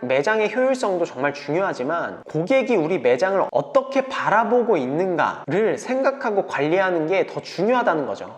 매장의 효율성도 정말 중요하지만 고객이 우리 매장을 어떻게 바라보고 있는가를 생각하고 관리하는 게 더 중요하다는 거죠.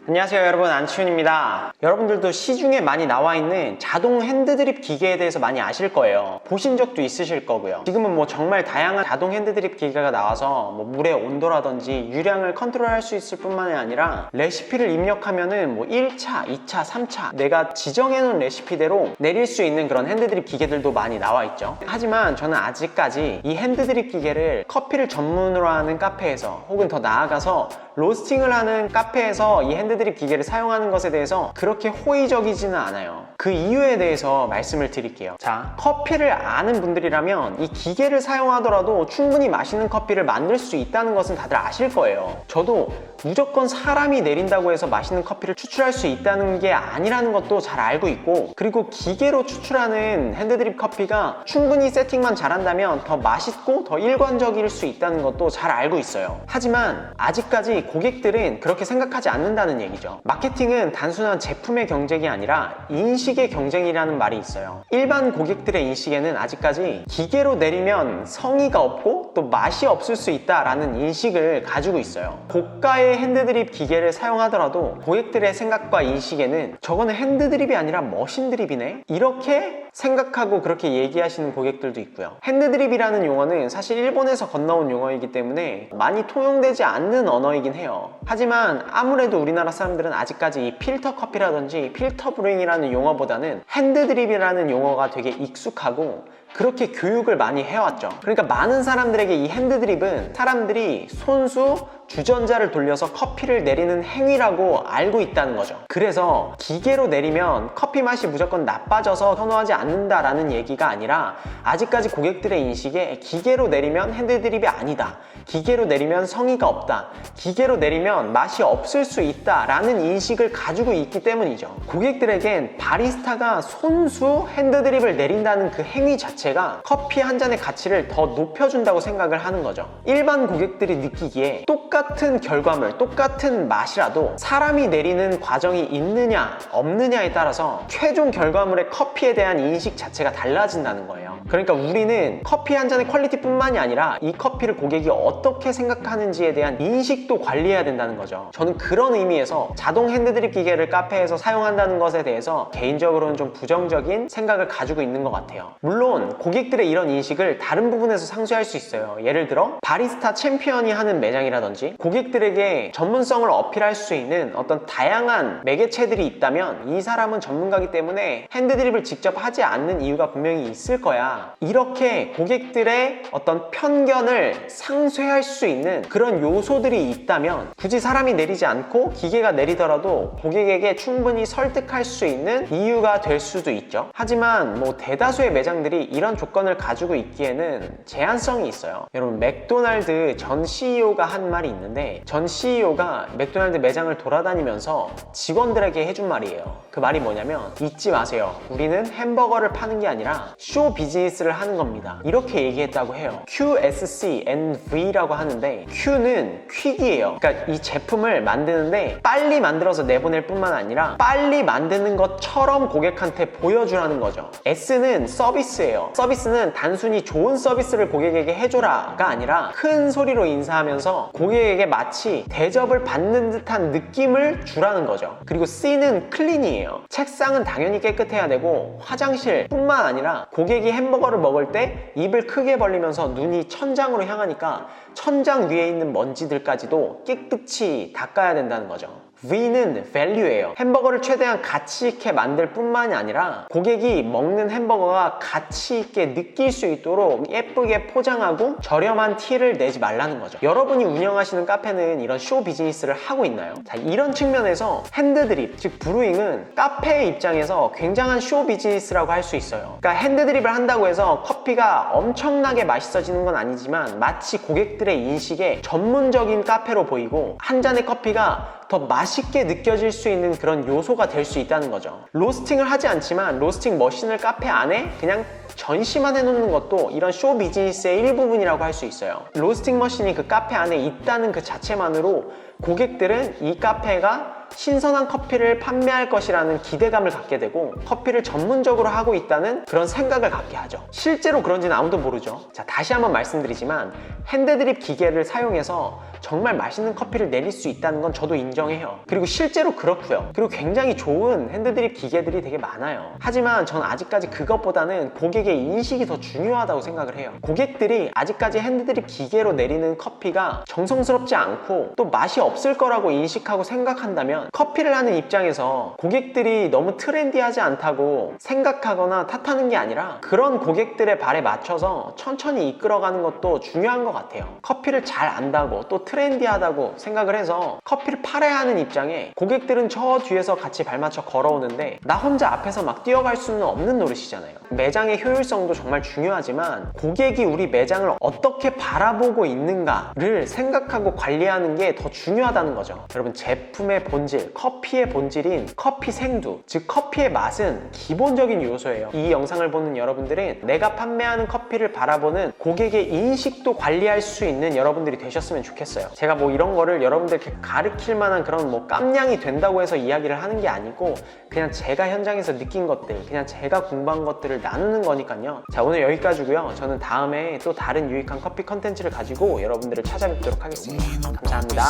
안녕하세요 여러분, 안치훈입니다. 여러분들도 시중에 많이 나와 있는 자동 핸드드립 기계에 대해서 많이 아실 거예요. 보신 적도 있으실 거고요. 지금은 뭐 정말 다양한 자동 핸드드립 기계가 나와서 뭐 물의 온도라든지 유량을 컨트롤할 수 있을 뿐만이 아니라 레시피를 입력하면은 뭐 1차, 2차, 3차 내가 지정해 놓은 레시피대로 내릴 수 있는 그런 핸드드립 기계들도 많이 나와 있죠. 하지만 저는 아직까지 이 핸드드립 기계를 커피를 전문으로 하는 카페에서 혹은 더 나아가서 로스팅을 하는 카페에서 이 핸드드립 기계를 사용하는 것에 대해서 그렇게 호의적이지는 않아요. 그 이유에 대해서 말씀을 드릴게요. 자, 커피를 아는 분들이라면 이 기계를 사용하더라도 충분히 맛있는 커피를 만들 수 있다는 것은 다들 아실 거예요. 저도 무조건 사람이 내린다고 해서 맛있는 커피를 추출할 수 있다는 게 아니라는 것도 잘 알고 있고, 그리고 기계로 추출하는 핸드드립 커피가 충분히 세팅만 잘한다면 더 맛있고 더 일관적일 수 있다는 것도 잘 알고 있어요. 하지만 아직까지 고객들은 그렇게 생각하지 않는다는 얘기죠. 마케팅은 단순한 제품의 경쟁이 아니라 인식의 경쟁이라는 말이 있어요. 일반 고객들의 인식에는 아직까지 기계로 내리면 성의가 없고 또 맛이 없을 수 있다라는 인식을 가지고 있어요. 고가의 핸드드립 기계를 사용하더라도 고객들의 생각과 인식에는 저거는 핸드드립이 아니라 머신드립이네? 이렇게 생각하고 그렇게 얘기하시는 고객들도 있고요. 핸드드립이라는 용어는 사실 일본에서 건너온 용어이기 때문에 많이 통용되지 않는 언어이긴 해요. 하지만 아무래도 우리나라 사람들은 아직까지 이 필터 커피라든지 필터 브루잉이라는 용어보다는 핸드드립이라는 용어가 되게 익숙하고 그렇게 교육을 많이 해왔죠. 그러니까 많은 사람들에게 이 핸드드립은 사람들이 손수 주전자를 돌려서 커피를 내리는 행위라고 알고 있다는 거죠. 그래서 기계로 내리면 커피 맛이 무조건 나빠져서 선호하지 않는다라는 얘기가 아니라 아직까지 고객들의 인식에 기계로 내리면 핸드드립이 아니다, 기계로 내리면 성의가 없다, 기계로 내리면 맛이 없을 수 있다 라는 인식을 가지고 있기 때문이죠. 고객들에겐 바리스타가 손수 핸드드립을 내린다는 그 행위 자체가 커피 한 잔의 가치를 더 높여준다고 생각을 하는 거죠. 일반 고객들이 느끼기에 똑같은 결과물, 똑같은 맛이라도 사람이 내리는 과정이 있느냐 없느냐에 따라서 최종 결과물의 커피에 대한 인식 자체가 달라진다는 거예요. 그러니까 우리는 커피 한 잔의 퀄리티뿐만이 아니라 이 커피를 고객이 어떻게 생각하는지에 대한 인식도 관리해야 된다는 거죠. 저는 그런 의미에서 자동 핸드드립 기계를 카페에서 사용한다는 것에 대해서 개인적으로는 좀 부정적인 생각을 가지고 있는 것 같아요. 물론 고객들의 이런 인식을 다른 부분에서 상쇄할 수 있어요. 예를 들어 바리스타 챔피언이 하는 매장이라든지 고객들에게 전문성을 어필할 수 있는 어떤 다양한 매개체들이 있다면 이 사람은 전문가이기 때문에 핸드드립을 직접 하지 않는 이유가 분명히 있을 거야, 이렇게 고객들의 어떤 편견을 상쇄할 수 있는 그런 요소들이 있다면 굳이 사람이 내리지 않고 기계가 내리더라도 고객에게 충분히 설득할 수 있는 이유가 될 수도 있죠. 하지만 뭐 대다수의 매장들이 이런 조건을 가지고 있기에는 제한성이 있어요. 여러분, 맥도날드 전 CEO가 한 말이 있는데, 전 CEO가 맥도날드 매장을 돌아다니면서 직원들에게 해준 말이에요. 그 말이 뭐냐면, 잊지 마세요, 우리는 햄버거를 파는 게 아니라 쇼 비즈니스를 하는 겁니다, 이렇게 얘기했다고 해요. QSCNV라고 하는데 Q는 퀵이에요. 그러니까 이 제품을 만드는데 빨리 만들어서 내보낼 뿐만 아니라 빨리 만드는 것처럼 고객한테 보여주라는 거죠. S는 서비스예요. 서비스는 단순히 좋은 서비스를 고객에게 해줘라가 아니라 큰 소리로 인사하면서 고객에게 마치 대접을 받는 듯한 느낌을 주라는 거죠. 그리고 C는 클린이에요. 책상은 당연히 깨끗해야 되고 화장실 뿐만 아니라 고객이 햄버거를 먹을 때 입을 크게 벌리면서 눈이 천장으로 향하니까 천장 위에 있는 먼지들까지도 깨끗이 닦아야 된다는 거죠. V는 value예요. 햄버거를 최대한 가치 있게 만들 뿐만이 아니라 고객이 먹는 햄버거가 가치 있게 느낄 수 있도록 예쁘게 포장하고 저렴한 티를 내지 말라는 거죠. 여러분이 운영하시는 카페는 이런 쇼 비즈니스를 하고 있나요? 자, 이런 측면에서 핸드드립, 즉 브루잉은 카페의 입장에서 굉장한 쇼 비즈니스라고 할 수 있어요. 그러니까 핸드드립을 한다고 해서 커피가 엄청나게 맛있어지는 건 아니지만 마치 고객들의 인식에 전문적인 카페로 보이고 한 잔의 커피가 더 맛있게 느껴질 수 있는 그런 요소가 될 수 있다는 거죠. 로스팅을 하지 않지만 로스팅 머신을 카페 안에 그냥 전시만 해놓는 것도 이런 쇼 비즈니스의 일부분이라고 할 수 있어요. 로스팅 머신이 그 카페 안에 있다는 그 자체만으로 고객들은 이 카페가 신선한 커피를 판매할 것이라는 기대감을 갖게 되고 커피를 전문적으로 하고 있다는 그런 생각을 갖게 하죠. 실제로 그런지는 아무도 모르죠. 자, 다시 한번 말씀드리지만 핸드드립 기계를 사용해서 정말 맛있는 커피를 내릴 수 있다는 건 저도 인정해요. 그리고 실제로 그렇고요. 그리고 굉장히 좋은 핸드드립 기계들이 되게 많아요. 하지만 전 아직까지 그것보다는 고객의 인식이 더 중요하다고 생각을 해요. 고객들이 아직까지 핸드드립 기계로 내리는 커피가 정성스럽지 않고 또 맛이 없을 거라고 인식하고 생각한다면 커피를 하는 입장에서 고객들이 너무 트렌디하지 않다고 생각하거나 탓하는 게 아니라 그런 고객들의 발에 맞춰서 천천히 이끌어가는 것도 중요한 것 같아요. 커피를 잘 안다고 또 트렌디하다고 생각을 해서 커피를 팔아야 하는 입장에 고객들은 저 뒤에서 같이 발맞춰 걸어오는데 나 혼자 앞에서 막 뛰어갈 수는 없는 노릇이잖아요. 매장의 효율성도 정말 중요하지만 고객이 우리 매장을 어떻게 바라보고 있는가를 생각하고 관리하는 게 더 중요하다는 거죠. 여러분, 제품의 본질, 커피의 본질인 커피 생두, 즉 커피의 맛은 기본적인 요소예요. 이 영상을 보는 여러분들은 내가 판매하는 커피를 바라보는 고객의 인식도 관리할 수 있는 여러분들이 되셨으면 좋겠어요. 제가 뭐 이런 거를 여러분들께 가르칠 만한 그런 뭐 깜냥이 된다고 해서 이야기를 하는 게 아니고 그냥 제가 현장에서 느낀 것들, 그냥 제가 공부한 것들을 나누는 거니까요. 자, 오늘 여기까지고요. 저는 다음에 또 다른 유익한 커피 컨텐츠를 가지고 여러분들을 찾아뵙도록 하겠습니다. 감사합니다.